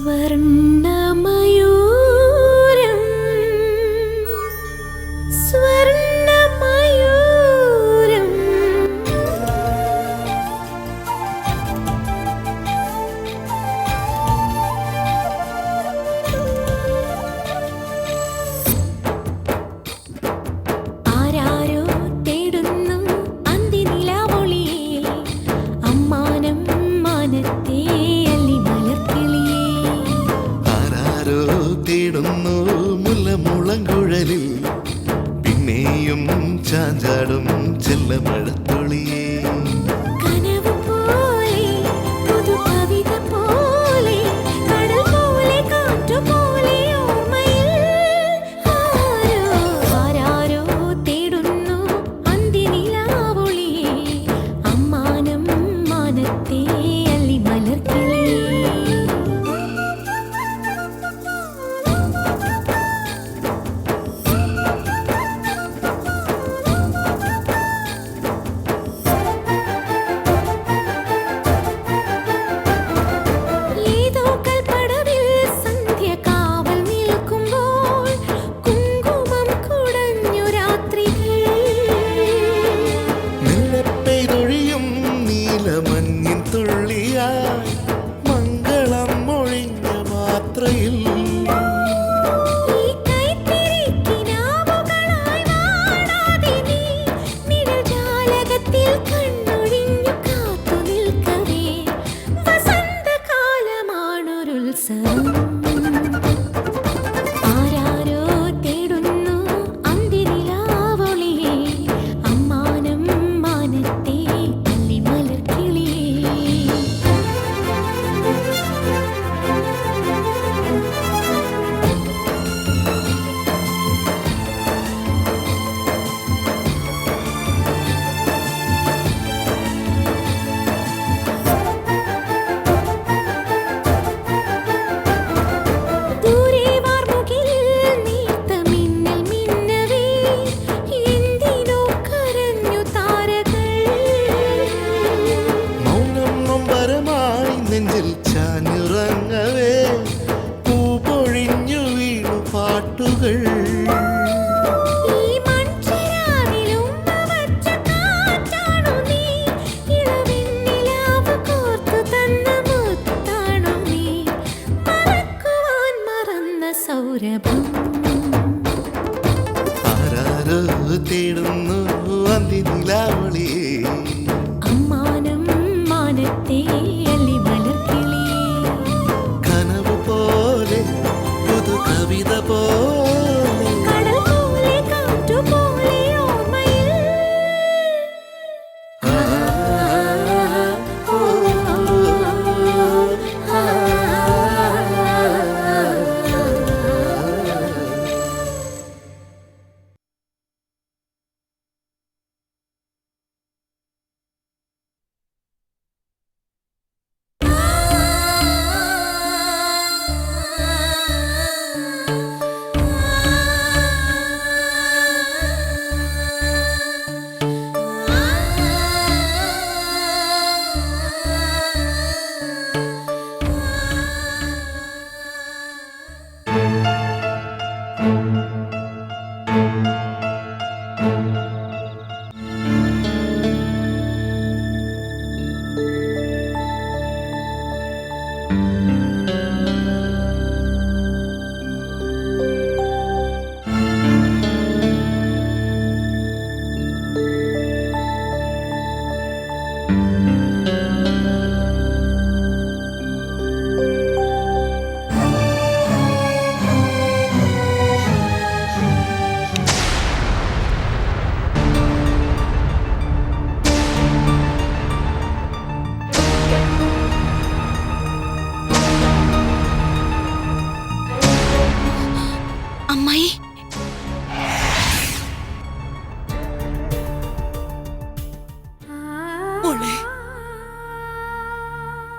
സ്വർണ്ണമയൂരം സ്വർണ്ണമയൂരം ആരാരോ തേടുന്നു അന്തിനിലാവൊളിയെ അമ്മാനം മാനത്തെ തേടുന്നു മുല്ലമുളങ്കുഴലിൽ പിന്നെയും ചാഞ്ചാടും ചെല്ലമഴത്തുള്ളിയേ മംഗളം മൊഴിഞ്ഞ മാത്രയിൽ നെഞ്ചിൽ ചാഞ്ഞുറങ്ങവേ പൂ പൊഴിഞ്ഞു വീണു പാട്ടുകൾ ആരാരോ തേടുന്നു അന്തിനിലാവൊളിയേ അമ്മാനം മാനത്തെ കവിത പോലെ കടൽ പോലെ കാറ്റു പോലെ ഓർമ്മയിൽ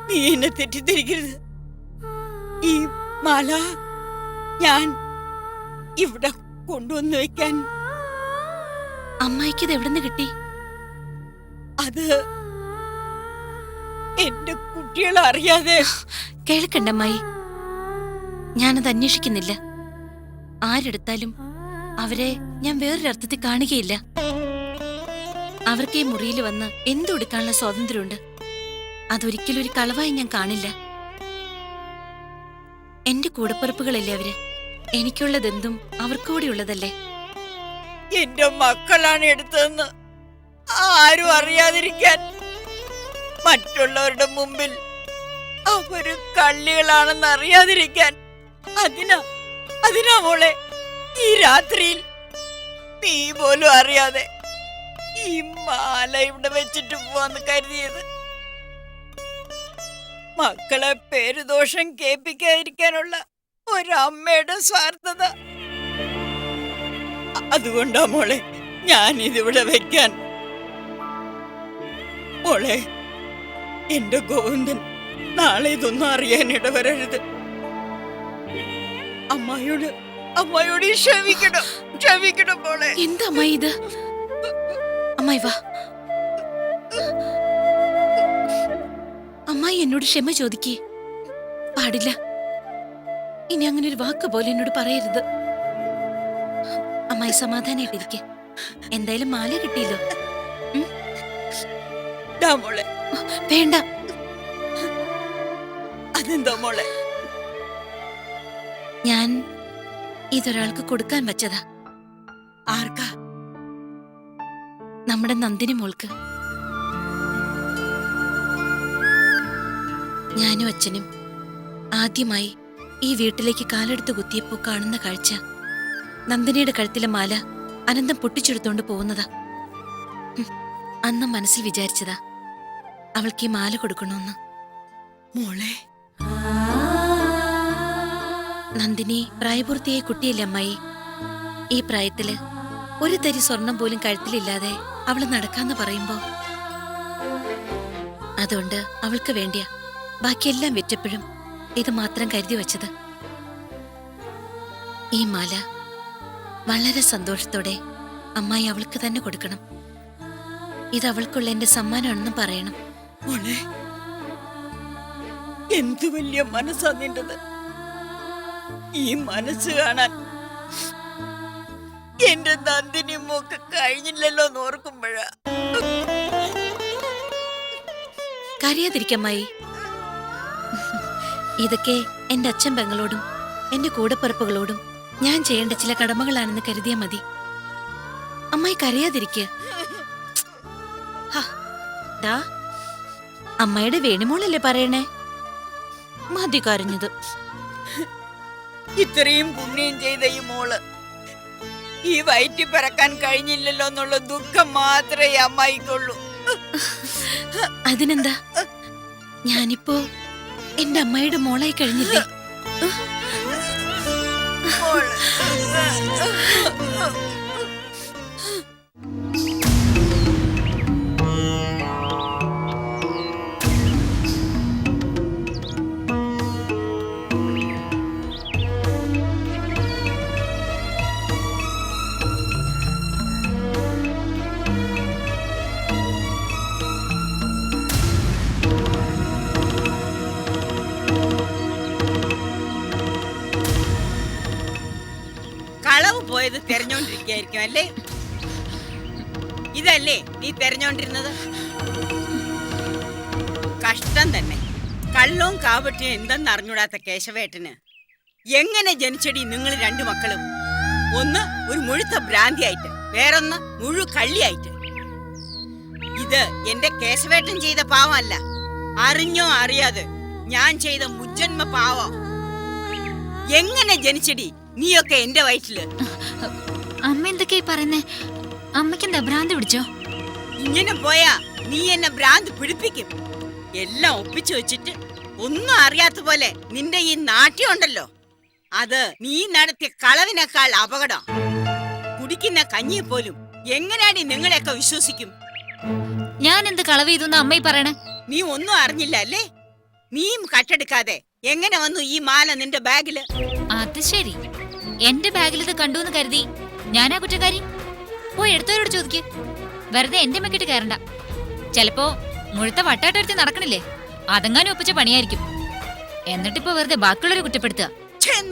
നീ എന്നെ തെറ്റിദ്ധരിക്കരുത്. ഈ മാല ഞാൻ ഇവിടെ കൊണ്ടുവന്ന് വെക്കാൻ അമ്മായിക്ക് ഇത് എവിടെ നിന്ന് കിട്ടി? അത് എന്റെ കുട്ടികൾ അറിയാതെ. കേൾക്കണ്ടമ്മായി, ഞാനത് അന്വേഷിക്കുന്നില്ല. ആരെടുത്താലും അവരെ ഞാൻ വേറൊരർത്ഥത്തിൽ കാണുകയില്ല. അവർക്ക് ഈ മുറിയിൽ വന്ന് എന്തുടുക്കാനുള്ള സ്വാതന്ത്ര്യമുണ്ട്. അതൊരിക്കലും ഒരു കളവായി ഞാൻ കാണില്ല. എന്റെ കൂടപ്പിറപ്പുകളല്ലേ അവര്. എനിക്കുള്ളതെന്തും അവർക്കൂടി ഉള്ളതല്ലേ. എന്റെ മക്കളാണ് എടുത്തതെന്ന് ആരും അറിയാതിരിക്കാൻ, മറ്റുള്ളവരുടെ മുമ്പിൽ അവര് കള്ളികളാണെന്ന് അറിയാതിരിക്കാൻ, അതിനാ മോളെ ഈ രാത്രിയിൽ നീ പോലും അറിയാതെ ഈ മാല ഇവിടെ വെച്ചിട്ട് പോവാന്ന് കരുതിയത്. മക്കളെ പേരുദോഷം കേൾപ്പിക്കാതിരിക്കാനുള്ള ഒരമ്മയുടെ സ്വാർത്ഥത. അതുകൊണ്ടാ മോളെ ഞാൻ ഇതിവിടെ വെക്കാൻ. മോളെ, എന്റെ ഗോവിന്ദൻ നാളെ ഇതൊന്നും അറിയാൻ ഇടവരരുത്. അമ്മായിയോട് ക്ഷമിക്കണം മോളെ. എന്താ അമ്മായി ഇത്? അമ്മായി വാ. അമ്മായി എന്നോട് ക്ഷമ ചോദിക്കേ. പാടില്ല. ഇനി അങ്ങനെ ഒരു വാക്ക് പോലെ എന്നോട് പറയരുത്. അമ്മായി സമാധാനായിട്ടിരിക്കെ. എന്തായാലും മാല കിട്ടിയല്ലോ. മോളെ വേണ്ട. അതെന്താ മോളെ? ഞാൻ ഇതൊരാൾക്ക് കൊടുക്കാൻ വെച്ചതാ. ആർക്കാ? നമ്മുടെ നന്ദിനി മോൾക്ക്. ഞാനും അച്ഛനും ആദ്യമായി ഈ വീട്ടിലേക്ക് കാലെടുത്ത് കുത്തിയപ്പോ കാണുന്ന കാഴ്ച നന്ദിനിയുടെ കഴുത്തിലെ മാല അനന്തം പൊട്ടിച്ചെടുത്തോണ്ട് പോകുന്നതാ. അന്ന് മനസ്സിൽ വിചാരിച്ചതാ അവൾക്ക് ഈ മാല കൊടുക്കണമെന്ന്. മോളെ, നന്ദിനി പ്രായപൂർത്തിയായ കുട്ടിയല്ലേ അമ്മായി. ഈ പ്രായത്തില് ഒരു തരി സ്വർണം പോലും കഴുത്തിലില്ലാതെ അവള് നടക്കാന്ന് പറയുമ്പോ, അതുകൊണ്ട് അവൾക്ക് വേണ്ടിയാ ബാക്കിയെല്ലാം വിറ്റപ്പോഴും ഇത് മാത്രം കരുതി വെച്ചത്. ഈ മാല വളരെ സന്തോഷത്തോടെ അമ്മായി അവൾക്ക് തന്നെ കൊടുക്കണം. ഇത് അവൾക്കുള്ള എന്റെ സമ്മാനമാണെന്ന് പറയണം. മോളെ, എന്തു വലിയ മനസ്സാ നിന്റത്. ഈ മനസ്സ് കാണാൻ എന്റെ നന്ദിനി മോക്ക് കഴിഞ്ഞില്ലല്ലോ എന്ന് ഓർക്കുമ്പോഴാ. കരയാതിരിക്കമ്മായി. ഇതൊക്കെ എന്റെ അച്ഛൻ പെങ്ങളോടും എന്റെ കൂടപ്പിറപ്പുകളോടും ഞാൻ ചെയ്യേണ്ട ചില കടമകളാണെന്ന് കരുതിയാ മതി. അമ്മായി കരയാതിരിക്കുക. അമ്മയുടെ വേണിമോളല്ലേ പറയണേ. മതി കരഞ്ഞത്. ഇത്രയും പുണ്യം ചെയ്ത ഈ മോള് ഈ വയറ്റി പിറക്കാൻ കഴിഞ്ഞില്ലല്ലോ എന്നുള്ള ദുഃഖം മാത്രമേ അമ്മായിക്കുള്ളൂ. അതിനെന്താ, ഞാനിപ്പോ എന്റെ അമ്മയുടെ മോളായി കഴിഞ്ഞില്ലേ. കളവ് പോയത് തെരഞ്ഞോണ്ടിരിക്കായിരിക്കും അല്ലേ? ഇതല്ലേ നീ തെരഞ്ഞോണ്ടിരുന്നത്? കഷ്ടം തന്നെ. കള്ളവും കാവട്ടിയും എന്തെന്ന് അറിഞ്ഞൂടാത്ത കേശവേട്ടന് എങ്ങനെ ജനിച്ചടി നിങ്ങൾ രണ്ടു മക്കളും? ഒന്ന് ഒരു മുഴുത്ത ഭ്രാന്തിയായിട്ട്, വേറൊന്ന് മുഴു കള്ളിയായിട്ട്. ഇത് എന്റെ കേശവേട്ടൻ ചെയ്ത പാവമല്ല, അറിഞ്ഞോ അറിയാതെ ഞാൻ ചെയ്ത മുജ്ജന്മ പാവം. എങ്ങനെ ജനിച്ചടി നീയൊക്കെ എന്റെ വയറ്റില്? അമ്മ എന്തൊക്കെയായി പറയുന്നേ? അമ്മയ്ക്കെന്താ ഭ്രാന്ത് പിടിച്ചോ? ഇങ്ങനെ പോയാ നീ എന്നെ ഭ്രാന്ത് പിടിപ്പിക്കും. എല്ലാം ഒപ്പിച്ചു വെച്ചിട്ട് ഒന്നും അറിയാത്ത പോലെ നിന്റെ ഈ നാട്യം ഉണ്ടല്ലോ, അത് നീ നടത്തിയ കളവിനേക്കാൾ അപകടം. കുടിക്കുന്ന കഞ്ഞിയെ പോലും എങ്ങനെയാണ് നിങ്ങളെയൊക്കെ വിശ്വസിക്കും? ഞാൻ എന്ത് കളവ് ചെയ്തു അമ്മയി പറയണേ? നീ ഒന്നും അറിഞ്ഞില്ല അല്ലേ? നീയും കട്ടെടുക്കാതെ എങ്ങനെ വന്നു ഈ മാല നിന്റെ ബാഗില്? അത് ശരി, എന്റെ ബാഗിൽ ഇത് കണ്ടുവെന്ന് കരുതി ഞാനാ കുറ്റക്കാരി? പോയി എടുത്തവരോട് ചോദിക്ക്. വെറുതെ എന്റെ മെക്കിട്ട് കയറണ്ട. ചെലപ്പോ മുഴുത്ത വട്ടാട്ടെടുത്ത് നടക്കണില്ലേ, അതെങ്ങാനും ഒപ്പിച്ച പണിയായിരിക്കും. എന്നിട്ടിപ്പോ വെറുതെ ബാക്കിയുള്ളവരെ കുറ്റപ്പെടുത്തുക.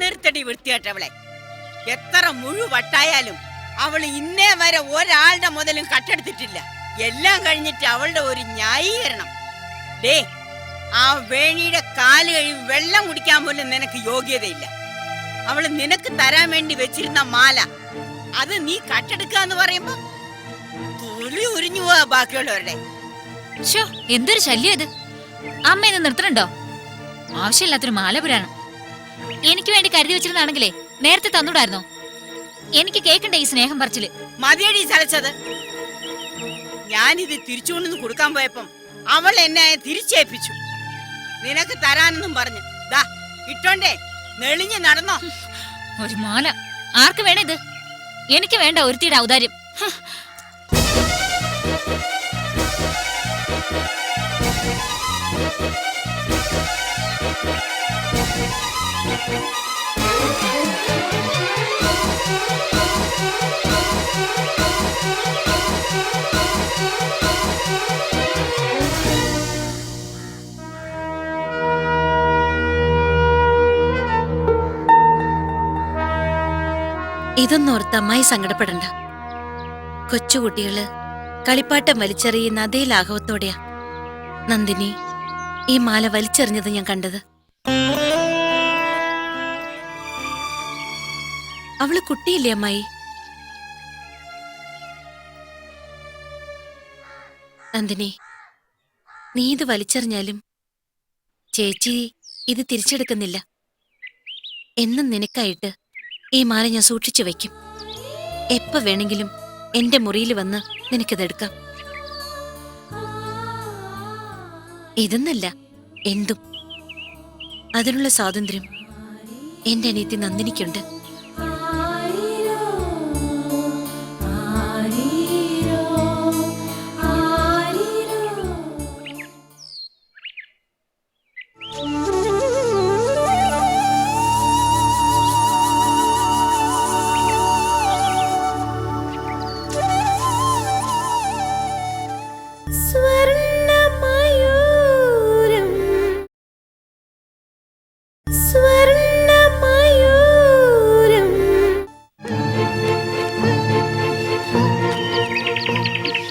നിർത്തടി വൃത്തിയായിട്ടവളെ. എത്ര മുഴുവട്ടായാലും അവൾ ഇന്നേ വരെ ഒരാളുടെ മുതലും കട്ടെടുത്തിട്ടില്ല. എല്ലാം കഴിഞ്ഞിട്ട് അവളുടെ ഒരു ന്യായീകരണം. ഡേ, ആ വേണിയുടെ കാല് കഴിയും വെള്ളം കുടിക്കാൻ പോലും നിനക്ക് യോഗ്യതയില്ല. അവള് നിനക്ക് തരാൻ വേണ്ടി വെച്ചിരുന്ന മാല അത് നീ കട്ടെടുക്കാന്ന് പറയുമ്പോ തൊലി ഉരിഞ്ഞു പോവാ ബാക്കിയുള്ളവരുടെ. ഷോ, എന്തൊരു ശല്യം ഇത്! അമ്മ ഇന്ന് നിർത്തണുണ്ടോ? ആവശ്യമില്ലാത്തൊരു മാലപുരാണം. എനിക്ക് വേണ്ടി കരുതി വെച്ചിരുന്നാണെങ്കിലേ നേരത്തെ തന്നൂടായിരുന്നോ? എനിക്ക് കേൾക്കണ്ടേ ഈ സ്നേഹം പറച്ചില്? മതിയടി ചലച്ചത്. ഞാനിത് തിരിച്ചുകൊണ്ടു കൊടുക്കാൻ പോയപ്പം അവൾ എന്നെ തിരിച്ചേൽപ്പിച്ചു. നിനക്ക് തരാനെന്നും പറഞ്ഞു. ദാ ഇട്ടോണ്ടേ നെളിഞ്ഞ് നടന്നോ. ഒരു മാല ആർക്ക് വേണേ ഇത്? എനിക്ക് വേണ്ട ഒരുത്തിയുടെ ഔദാര്യം. ഇതൊന്നോർത്ത് അമ്മായി സങ്കടപ്പെടണ്ട. കൊച്ചുകുട്ടികള് കളിപ്പാട്ടം വലിച്ചെറിയുന്ന അതേ ലാഘവത്തോടെയാ നന്ദിനി ഈ മാല വലിച്ചെറിഞ്ഞത് ഞാൻ കണ്ടത്. അവള് കുട്ടിയില്ലേ അമ്മായി? നന്ദിനി, നീ ഇത് വലിച്ചെറിഞ്ഞാലും ചേച്ചി ഇത് തിരിച്ചെടുക്കുന്നില്ല. എന്നും നിനക്കായിട്ട് ഈ മാല ഞാൻ സൂക്ഷിച്ചു വെക്കും. എപ്പ വേണമെങ്കിലും എന്റെ മുറിയിൽ വന്ന് നിനക്കിതെടുക്കാം. ഇതെന്നല്ല, എന്തും. അതിനുള്ള സ്വാതന്ത്ര്യം എന്റെ അനിയത്തി നന്ദിനിക്കുണ്ട്. സ്വർണ്ണമയൂരം സ്വർണ്ണമയൂരം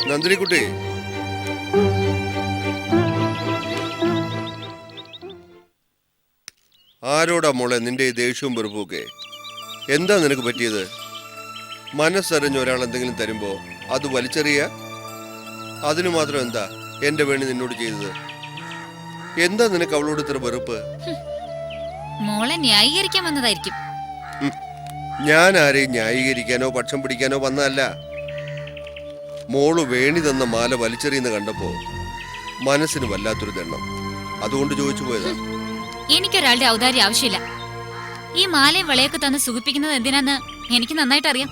നന്ദിനിക്കുട്ടി, ആരോടാ മോളെ നിന്റെ ഈ ദേഷ്യവും വെറുപ്പൊക്കെ? എന്താ നിനക്ക് പറ്റിയത്? മനസ്സറിഞ്ഞ് ഒരാൾ എന്തെങ്കിലും തരുമ്പോ അത് വലിച്ചെറിയ? അതിനു മാത്രം എന്താ എന്റെ വേണി നിന്നോട് ചെയ്തത്? എന്താ നിനക്ക് അവളോട് ഇത്ര വെറുപ്പ്? മോളെ ന്യായീകരിക്കാൻ വന്നതായിരിക്കും. ഞാൻ ആരെയും ന്യായീകരിക്കാനോ പക്ഷം പിടിക്കാനോ വന്നതല്ല. മോള് വേണി തന്ന മാല വലിച്ചെറിയുന്ന കണ്ടപ്പോ മനസ്സിന് വല്ലാത്തൊരു ദണ്ണം. അതുകൊണ്ട് ചോദിച്ചു പോയതാ. എനിക്കൊരാളുടെ ഔദാര്യം ആവശ്യമില്ല. ഈ മാലയും വളയൊക്കെ തന്ന് സുഖിപ്പിക്കുന്നത് എന്തിനാന്ന് എനിക്ക് നന്നായിട്ട് അറിയാം.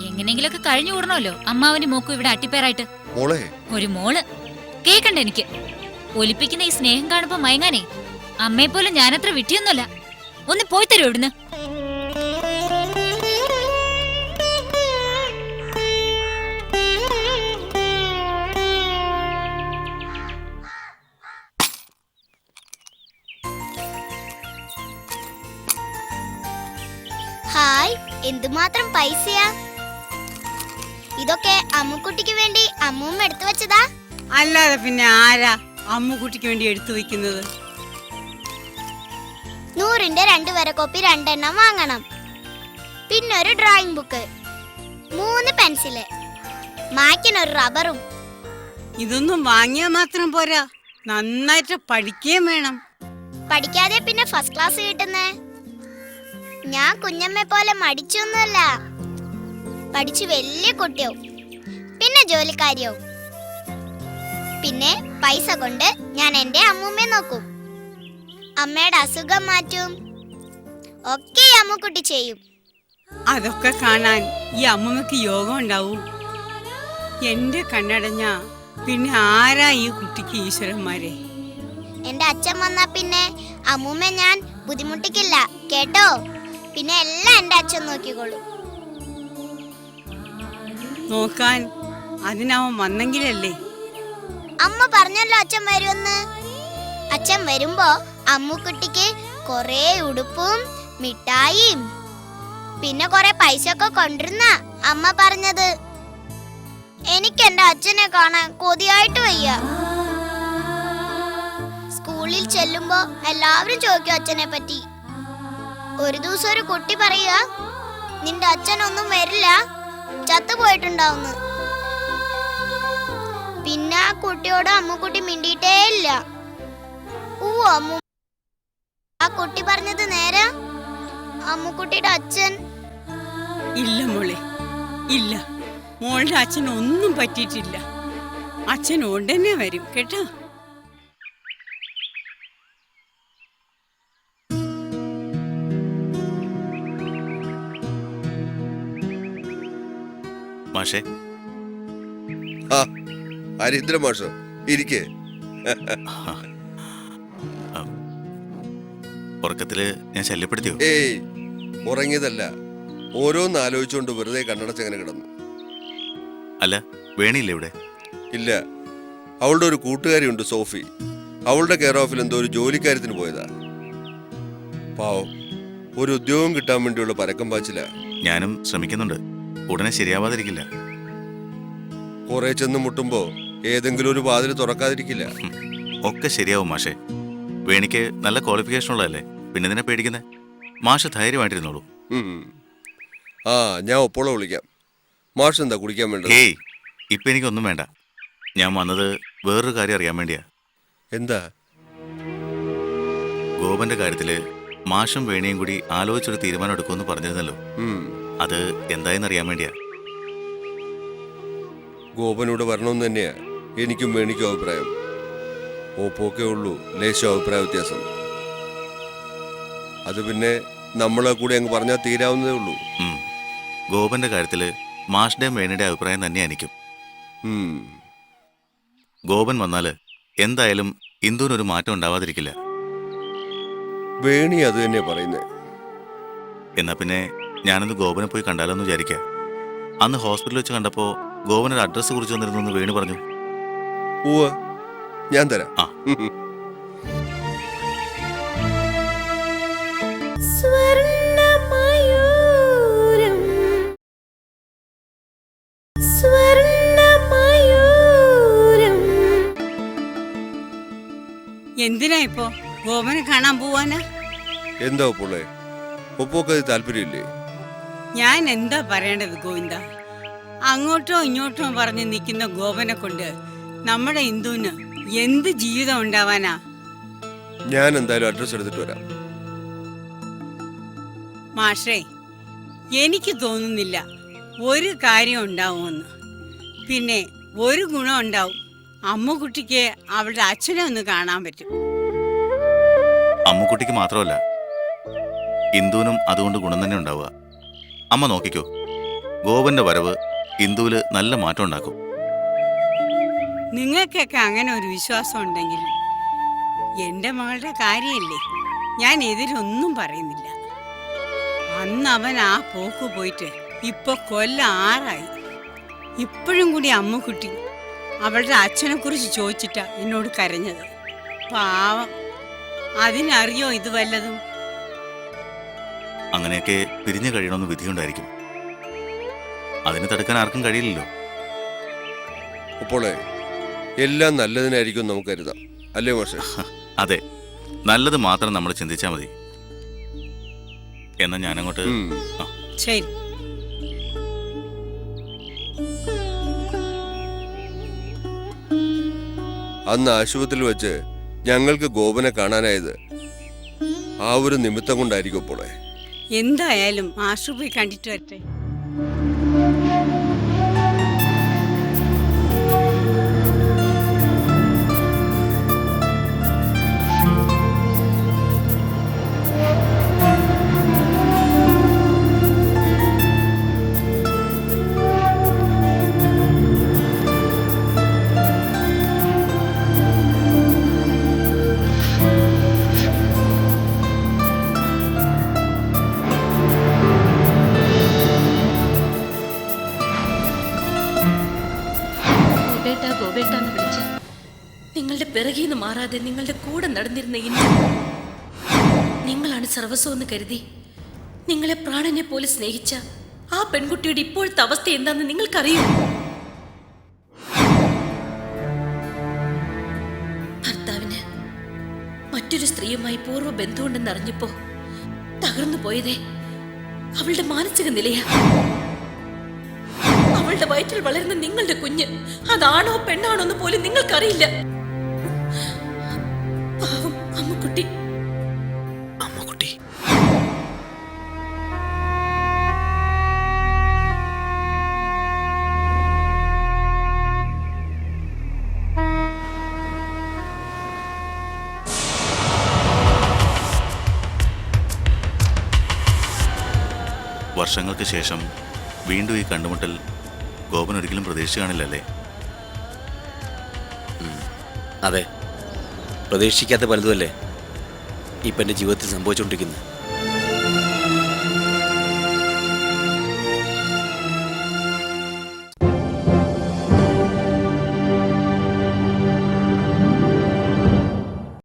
എങ്ങനെങ്കിലൊക്കെ കഴിഞ്ഞു കൂടണമല്ലോ അമ്മാവന് മോക്കും ഇവിടെ അട്ടിപ്പേറായിട്ട്. മോളെ, ഒരു മോള് കേക്കണ്ട എനിക്ക്. ഒലിപ്പിക്കുന്ന ഈ സ്നേഹം കാണുമ്പോ മയങ്ങാനേ അമ്മയെ പോലെ ഞാനത്ര വിട്ടിയൊന്നുമല്ല. ഒന്ന് പോയി തരൂ ഇവിടുന്ന്. ഹായ്, എന്തുമാത്രം പൈസയാ! ഇതൊക്കെ അമ്മുക്കുട്ടിക്ക് വേണ്ടി അമ്മൂമ്മ എടുത്തു വെച്ചതാ. അല്ലാതെ പിന്നെ ആരാ അമ്മുകുട്ടിക്ക് വേണ്ടി എടുത്തു വെക്കുന്നത്? 100ന്റെ 2 വരക്കോപ്പി 2 എണ്ണം വാങ്ങണം. പിന്നെ ഒരു ഡ്രോയിങ് ബുക്ക്, 3 പെൻസില്, മായ്ക്കിനൊരു റബ്ബറും. ഇതൊന്നും വാങ്ങിയാ മാത്രം പോരാ, നന്നായിട്ട് പഠിക്കുകയും വേണം. പഠിക്കാതെ പിന്നെ ഫസ്റ്റ് ക്ലാസ് കിട്ടുന്നേ. ഞാൻ കുഞ്ഞമ്മെ പോലെ മടിച്ചൊന്നുമല്ല. പഠിച്ചു വലിയ കുട്ടിയാവും, പിന്നെ ജോലിക്കാരിയാവും. പിന്നെ പൈസ കൊണ്ട് ഞാൻ എന്റെ അമ്മൂമ്മയെ നോക്കും, അമ്മയുടെ അസുഖം മാറ്റും. ഒക്കെ ഈ അമ്മുക്കുട്ടി ചെയ്യും. അതൊക്കെ കാണാൻ ഈ അമ്മമ്മക്ക് യോഗം ഉണ്ടാവും. എന്റെ കണ്ണടഞ്ഞ പിന്നെ ആരാ ഈ കുട്ടിക്ക് ഈശ്വരന്മാരെ? എന്റെ അച്ഛൻ വന്നാ പിന്നെ അമ്മൂമ്മ ഞാൻ ബുദ്ധിമുട്ടിക്കില്ല കേട്ടോ. പിന്നെ എല്ലാം എന്റെ അച്ഛൻ നോക്കിക്കോളൂ. നോക്കാൻ അതിനവൻ വന്നെങ്കിലല്ലേ? അമ്മ പറഞ്ഞല്ലോ അച്ഛൻ വരുമെന്ന്. അച്ഛൻ വരുമ്പോ അമ്മുക്കുട്ടിക്ക് കൊറേ ഉടുപ്പും മിഠായിയും പിന്നെ കൊറേ പൈസ ഒക്കെ കൊണ്ടിരുന്ന അമ്മ പറഞ്ഞത്. എനിക്ക് എന്റെ അച്ഛനെ കാണാൻ കൊതിയായിട്ട് വയ്യ. സ്കൂളിൽ ചെല്ലുമ്പോ എല്ലാവരും ചോദിക്കും അച്ഛനെ പറ്റി. ഒരു ദിവസം ഒരു കുട്ടി പറയുക, നിന്റെ അച്ഛനൊന്നും വരില്ല, ചത്തുപോയിട്ടുണ്ടാവുന്നു. പിന്നെ ആ കുട്ടിയോട് അമ്മുക്കുട്ടി മിണ്ടിയിട്ടേ ഇല്ല. അമ്മു, ആ കുട്ടി പറഞ്ഞത് നേരെ? അമ്മുക്കുട്ടിയുടെ അച്ഛൻ ഇല്ല മോളെ, ഇല്ല. മോളുടെ അച്ഛന് ഒന്നും പറ്റിയിട്ടില്ല. അച്ഛൻ ഉടനെ വരും കേട്ടോ. മാഷേ, ആ ഹരീന്ദ്ര മാഷോ, ഇരിക്കേ. ഉറക്കത്തില് ഞാൻ ശല്യപ്പെടുത്തിയോ? ഏയ്, ഉറങ്ങിയതല്ല. ഓരോന്ന് ആലോചിച്ചുകൊണ്ട് വെറുതെ കണ്ണടച്ചങ്ങനെ കിടന്നു. അല്ല, വേണിയില്ല ഇവിടെ? ഇല്ല, അവളുടെ ഒരു കൂട്ടുകാരിയുണ്ട് സോഫി. അവളുടെ കെയർ ഓഫിൽ എന്തോ ഒരു ജോലിക്കാര്യത്തിന് പോയതാ. പാവം, ഒരു ഉദ്യോഗം കിട്ടാൻ വേണ്ടിയുള്ള പരക്കം പാച്ചില്ല. ഞാനും ശ്രമിക്കുന്നുണ്ട്, ഉടനെ ശരിയാവാതിരിക്കില്ല. കുറെ ചെന്ന് മുട്ടുമ്പോ ഏതെങ്കിലും ഒരു വാതിൽ തുറക്കാതിരിക്കില്ല. ഒക്കെ ശരിയാവും മാഷേ. വേണിക്ക് നല്ല ക്വാളിഫിക്കേഷൻ ഉള്ളതല്ലേ, പിന്നെ ഇതിനെ പേടിക്കുന്നേ? മാഷ് ധൈര്യമായിട്ടിരുന്നോളൂ. ആ, ഞാൻ ഒപ്പോളം വിളിക്കാം. മാഷ് എന്താ കുടിക്കാൻ വേണ്ടത്? ഏയ്, ഇപ്പൊ എനിക്കൊന്നും വേണ്ട. ഞാൻ വന്നത് വേറൊരു കാര്യം അറിയാൻ വേണ്ടിയാ. എന്താ? ഗോപന്റെ കാര്യത്തില് മാഷും വേണിയും കൂടി ആലോചിച്ചൊരു തീരുമാനം എടുക്കുമെന്ന് പറഞ്ഞിരുന്നല്ലോ. അത് എന്തായെന്നറിയാൻ വേണ്ടിയാ. ഗോപനോട് വരണമെന്ന് തന്നെയാ എനിക്കും വേണിക്കും അഭിപ്രായം. ഓപ്പോക്കേ ഉള്ളൂ ലേശം അഭിപ്രായ വ്യത്യാസം. അത് പിന്നെ നമ്മളെ കൂടി അങ്ങ് പറഞ്ഞാൽ തീരാവുന്നതേ ഉള്ളൂ. ഗോപന്റെ കാര്യത്തില് മാഷിന്റെയും വേണിയുടെ അഭിപ്രായം തന്നെയാ എനിക്കും. ഗോപൻ വന്നാല് എന്തായാലും ഇന്ദുവിനൊരു മാറ്റം ഉണ്ടാവാതിരിക്കില്ല. വേണി അത് തന്നെയാ പറയുന്നേ. എന്നാ പിന്നെ ഞാനൊന്ന് ഗോപനെ പോയി കണ്ടാലോന്ന് വിചാരിക്കാം. അന്ന് ഹോസ്പിറ്റലിൽ വെച്ച് കണ്ടപ്പോ ഗോപനൊരു അഡ്രസ് കുറിച്ച് വന്നിരുന്നു വേണി പറഞ്ഞു. ഉവ്വ്, ഞാൻ തരാം. ആ, സ്വർണ്ണമയൂരം സ്വർണ്ണമയൂരം. എന്തിനാ ഇപ്പോ ഗോപനെ കാണാൻ പോവാനാ? എന്താ ഒപ്പോളെ, ഒപ്പോക്ക് താല്പര്യമില്ലേ? ഞാൻ എന്താ പറയേണ്ടത് ഗോവിന്ദ? അങ്ങോട്ടോ ഇങ്ങോട്ടോ പറഞ്ഞ് നിൽക്കുന്ന ഗോപനെ കൊണ്ട് നമ്മുടെ ഇന്ദുവിന് എന്ത് ജീവിതം ഉണ്ടാവാനാ? ഞാൻ എന്തായാലും അഡ്രസ് എടുത്തിട്ട് വരാം. മാഷേ, എനിക്ക് തോന്നുന്നില്ല ഒരു കാര്യം ഉണ്ടാവുമെന്ന്. പിന്നെ ഒരു ഗുണം ഉണ്ടാവും, അമ്മുക്കുട്ടിക്ക് അവളുടെ അച്ഛനെ ഒന്ന് കാണാൻ പറ്റും. അമ്മുക്കുട്ടിക്ക് മാത്രമല്ല, ഇന്ദുവിനും അതുകൊണ്ട് ഗുണം തന്നെ ഉണ്ടാവുക. അമ്മ നോക്കിക്കോ, ഗോപന്റെ വരവ് ഇന്ദുവില് നല്ല മാറ്റം ഉണ്ടാക്കും. നിങ്ങൾക്കൊക്കെ അങ്ങനെ ഒരു വിശ്വാസം ഉണ്ടെങ്കിൽ എൻ്റെ മകളുടെ കാര്യമല്ലേ, ഞാൻ എതിരൊന്നും പറയുന്നില്ല. അന്ന് അവൻ ആ പോക്ക് പോയിട്ട് ഇപ്പൊ കൊല്ലം 6 ഇപ്പോഴും കൂടി അമ്മുക്കുട്ടി അവളുടെ അച്ഛനെ കുറിച്ച് ചോദിച്ചിട്ടാ എന്നോട് കരഞ്ഞത്. പാവം, അതിനറിയോ ഇത് വല്ലതും? അങ്ങനെയൊക്കെ പിരിഞ്ഞു കഴിയണമെന്ന് വിധിയുണ്ടായിരിക്കും. അതിന് തടുക്കാൻ ആർക്കും കഴിയില്ലല്ലോ. ഒപ്പോളെ, എല്ലാം നല്ലതിനായിരിക്കും നമുക്ക് കരുതാം, അല്ലേ മാഷേ? അതെ, നല്ലത് മാത്രം നമ്മൾ ചിന്തിച്ചാൽ മതി. എന്നാ ഞാനങ്ങോട്ട്. ശരി. അന്ന് ആശുപത്രിയിൽ വെച്ച് ഞങ്ങൾക്ക് ഗോപനെ കാണാനായത് ആ ഒരു നിമിത്തം കൊണ്ടായിരിക്കും ഒപ്പോളെ. എന്തായാലും മാഷു പോയി കണ്ടിട്ട് വരട്ടെ. ഗോപേട്ടാന്ന് വിളിച്ച് നിങ്ങളുടെ പിറകീന്ന് മാറാതെ നിങ്ങളുടെ കൂടെ നടന്നിരുന്ന ഇന്ദു, നിങ്ങളാണ് സർവസ്വം എന്ന് കരുതി നിങ്ങളെ പ്രാണനെ പോലെ സ്നേഹിച്ച ആ പെൺകുട്ടിയുടെ ഇപ്പോഴത്തെ അവസ്ഥ എന്താണെന്ന് നിങ്ങൾക്കറിയോ? ഭർത്താവിന് മറ്റൊരു സ്ത്രീയുമായി പൂർവ്വ ബന്ധമുണ്ടെന്ന് അറിഞ്ഞപ്പോ തകർന്നു പോയതേ അവളുടെ മാനസിക നിലയാ. അവളുടെ വയറ്റിൽ വളരുന്ന നിങ്ങളുടെ കുഞ്ഞ് അതാണോ പെണ്ണാണോ എന്ന് പോലും നിങ്ങൾക്കറിയില്ല. പാവം അമ്മുക്കുട്ടി. അമ്മുക്കുട്ടി. വർഷങ്ങൾക്ക് ശേഷം വീണ്ടും ഈ കണ്ടുമുട്ടൽ ഗോപൻ ഒരിക്കലും പ്രതീക്ഷിച്ചു കാണില്ലല്ലേ? അതെ, പ്രതീക്ഷിക്കാത്ത പലതുമല്ലേ ഇപ്പം എൻ്റെ ജീവിതത്തിൽ സംഭവിച്ചുകൊണ്ടിരിക്കുന്നത്.